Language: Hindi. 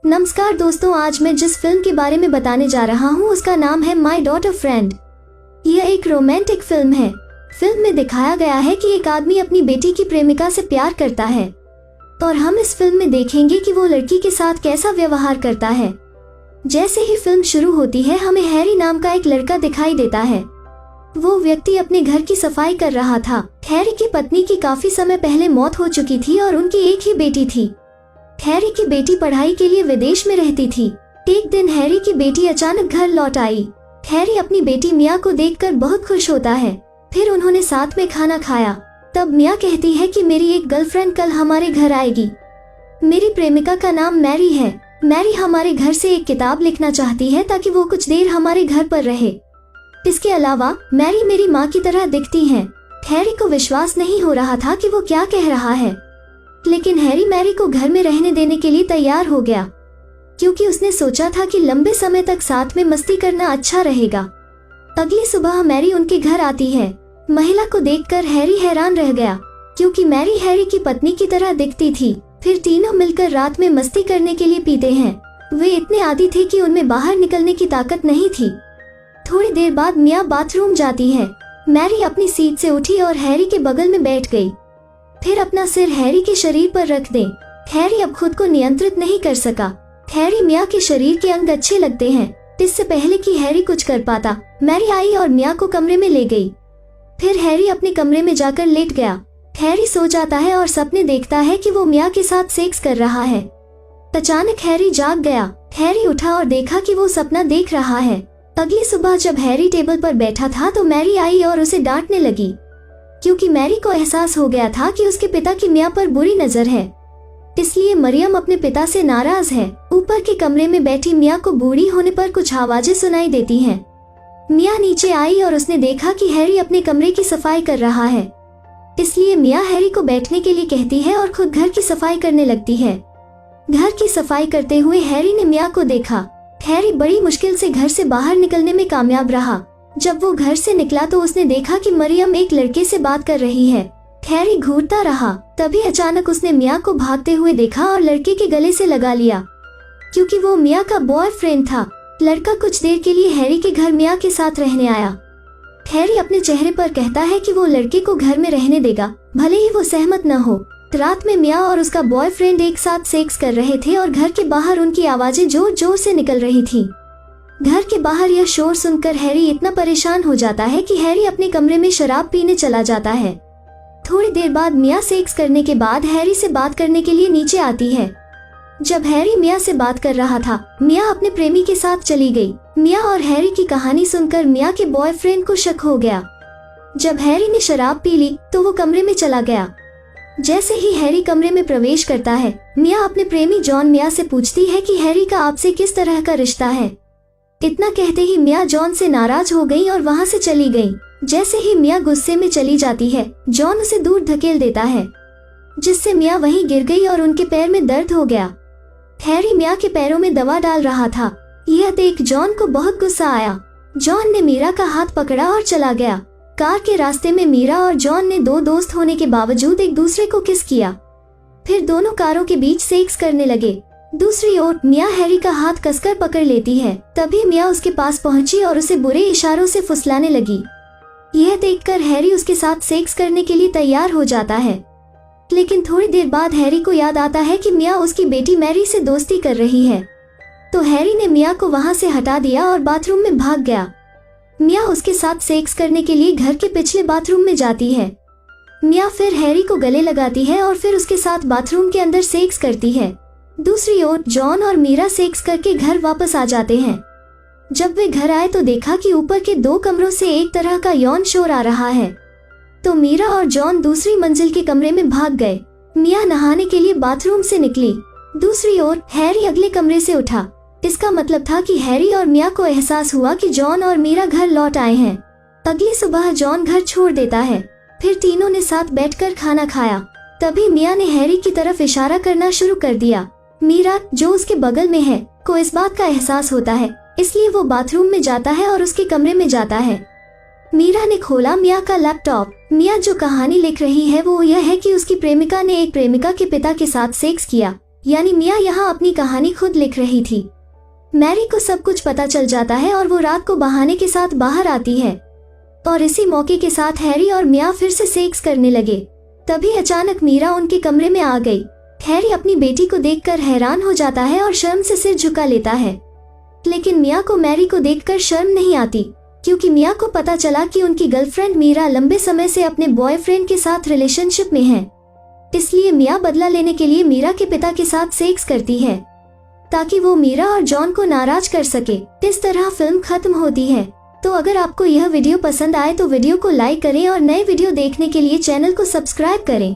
नमस्कार दोस्तों, आज मैं जिस फिल्म के बारे में बताने जा रहा हूँ उसका नाम है माई डॉटर फ्रेंड। यह एक रोमांटिक फिल्म है। फिल्म में दिखाया गया है कि एक आदमी अपनी बेटी की प्रेमिका से प्यार करता है और हम इस फिल्म में देखेंगे कि वो लड़की के साथ कैसा व्यवहार करता है। जैसे ही फिल्म शुरू होती है हमें हैरी नाम का एक लड़का दिखाई देता है। वो व्यक्ति अपने घर की सफाई कर रहा था। हैरी की पत्नी की काफी समय पहले मौत हो चुकी थी और उनकी एक ही बेटी थी। हैरी की बेटी पढ़ाई के लिए विदेश में रहती थी। एक दिन हैरी की बेटी अचानक घर लौट आई। हैरी अपनी बेटी मिया को देखकर बहुत खुश होता है। फिर उन्होंने साथ में खाना खाया। तब मिया कहती है कि मेरी एक गर्लफ्रेंड कल हमारे घर आएगी। मेरी प्रेमिका का नाम मैरी है। मैरी हमारे घर से एक किताब लिखना चाहती है ताकि वो कुछ देर हमारे घर पर रहे। इसके अलावा मैरी मेरी माँ की तरह दिखती हैं। हैरी को विश्वास नहीं हो रहा था कि वो क्या कह रहा है, लेकिन हैरी मैरी को घर में रहने देने के लिए तैयार हो गया क्योंकि उसने सोचा था कि लंबे समय तक साथ में मस्ती करना अच्छा रहेगा। अगली सुबह मैरी उनके घर आती है। महिला को देखकर हैरी हैरान रह गया क्योंकि मैरी हैरी की पत्नी की तरह दिखती थी। फिर तीनों मिलकर रात में मस्ती करने के लिए पीते हैं। वे इतने आदी थे कि उनमें बाहर निकलने की ताकत नहीं थी। थोड़ी देर बाद मिया बाथरूम जाती है। मैरी अपनी सीट से उठी और हैरी के बगल में बैठ गई। फिर अपना सिर हैरी के शरीर पर रख दे। हैरी अब खुद को नियंत्रित नहीं कर सका। हैरी मिया के शरीर के अंग अच्छे लगते हैं। इससे पहले कि हैरी कुछ कर पाता, मैरी आई और मिया को कमरे में ले गई। फिर हैरी अपने कमरे में जाकर लेट गया। हैरी सो जाता है और सपने देखता है कि वो मिया के साथ सेक्स कर रहा है। अचानक हैरी जाग गया। हैरी उठा और देखा कि वो सपना देख रहा है। अगली सुबह जब हैरी टेबल पर बैठा था तो मैरी आई और उसे डांटने लगी क्योंकि मैरी को एहसास हो गया था कि उसके पिता की मिया पर बुरी नजर है। इसलिए मरियम अपने पिता से नाराज है। ऊपर के कमरे में बैठी मिया को बूढ़ी होने पर कुछ आवाजें सुनाई देती हैं। मिया नीचे आई और उसने देखा कि हैरी अपने कमरे की सफाई कर रहा है। इसलिए मिया हैरी को बैठने के लिए कहती है और खुद घर की सफाई करने लगती है। घर की सफाई करते हुए हैरी ने मिया को देखा। हैरी बड़ी मुश्किल से घर से बाहर निकलने में कामयाब रहा। जब वो घर से निकला तो उसने देखा कि मरियम एक लड़के से बात कर रही है। हैरी घूरता रहा। तभी अचानक उसने मिया को भागते हुए देखा और लड़के के गले से लगा लिया क्योंकि वो मिया का बॉयफ्रेंड था। लड़का कुछ देर के लिए हैरी के घर मिया के साथ रहने आया। हैरी अपने चेहरे पर कहता है कि वो लड़के को घर में रहने देगा भले ही वो सहमत न हो। रात में मिया और उसका बॉयफ्रेंड एक साथ सेक्स कर रहे थे और घर के बाहर उनकी आवाजें जोर जोर से निकल रही थी। घर के बाहर यह शोर सुनकर हैरी इतना परेशान हो जाता है कि हैरी अपने कमरे में शराब पीने चला जाता है। थोड़ी देर बाद मिया सेक्स करने के बाद हैरी से बात करने के लिए नीचे आती है। जब हैरी मिया से बात कर रहा था, मिया अपने प्रेमी के साथ चली गई। मिया और हैरी की कहानी सुनकर मिया के बॉयफ्रेंड को शक हो गया। जब हैरी ने शराब पी ली तो वो कमरे में चला गया। जैसे ही हैरी कमरे में प्रवेश करता है, मिया अपने प्रेमी जॉन मिया से पूछती है कि हैरी का आपसे किस तरह का रिश्ता है। इतना कहते ही मिया जॉन से नाराज हो गई और वहाँ से चली गई। जैसे ही मिया गुस्से में चली जाती है, जॉन उसे दूर धकेल देता है जिससे मिया वहीं गिर गई और उनके पैर में दर्द हो गया। हैरी मिया के पैरों में दवा डाल रहा था। यह देख जॉन को बहुत गुस्सा आया। जॉन ने मीरा का हाथ पकड़ा और चला गया। कार के रास्ते में मीरा और जॉन ने दो दोस्त होने के बावजूद एक दूसरे को किस किया। फिर दोनों कारों के बीच सेक्स करने लगे। दूसरी ओर मिया हैरी का हाथ कसकर पकड़ लेती है। तभी मिया उसके पास पहुंची और उसे बुरे इशारों से फुसलाने लगी। यह देखकर हैरी उसके साथ सेक्स करने के लिए तैयार हो जाता है, लेकिन थोड़ी देर बाद हैरी को याद आता है कि मिया उसकी बेटी मैरी से दोस्ती कर रही है। तो हैरी ने मिया को वहां से हटा दिया और बाथरूम में भाग गया। मिया उसके साथ सेक्स करने के लिए घर के पिछले बाथरूम में जाती है। मिया फिर हैरी को गले लगाती है और फिर उसके साथ बाथरूम के अंदर सेक्स करती है। दूसरी ओर जॉन और मीरा सेक्स करके घर वापस आ जाते हैं। जब वे घर आए तो देखा कि ऊपर के दो कमरों से एक तरह का यौन शोर आ रहा है। तो मीरा और जॉन दूसरी मंजिल के कमरे में भाग गए। मिया नहाने के लिए बाथरूम से निकली। दूसरी ओर हैरी अगले कमरे से उठा। इसका मतलब था कि हैरी और मिया को एहसास हुआ कि जॉन और मीरा घर लौट आए हैं। अगली सुबह जॉन घर छोड़ देता है। फिर तीनों ने साथ बैठकर खाना खाया। तभी मिया ने हैरी की तरफ इशारा करना शुरू कर दिया। मीरा, जो उसके बगल में है, को इस बात का एहसास होता है, इसलिए वो बाथरूम में जाता है और उसके कमरे में जाता है। मीरा ने खोला मिया का लैपटॉप। मिया जो कहानी लिख रही है वो यह है कि उसकी प्रेमिका ने एक प्रेमिका के पिता के साथ सेक्स किया। यानी मिया यहाँ अपनी कहानी खुद लिख रही थी। मैरी को सब कुछ पता चल जाता है और वो रात को बहाने के साथ बाहर आती है और इसी मौके के साथ हैरी और मिया फिर से सेक्स करने लगे। तभी अचानक मीरा उनके कमरे में आ गई। हैरी अपनी बेटी को देखकर हैरान हो जाता है और शर्म से सिर झुका लेता है, लेकिन मिया को मैरी को देखकर शर्म नहीं आती, क्योंकि मिया को पता चला कि उनकी गर्लफ्रेंड मीरा लंबे समय से अपने बॉयफ्रेंड के साथ रिलेशनशिप में है। इसलिए मिया बदला लेने के लिए मीरा के पिता के साथ सेक्स करती है ताकि वो मीरा और जॉन को नाराज कर सके। इस तरह फिल्म खत्म होती है। तो अगर आपको यह वीडियो पसंद आए तो वीडियो को लाइक करें और नए वीडियो देखने के लिए चैनल को सब्सक्राइब करें।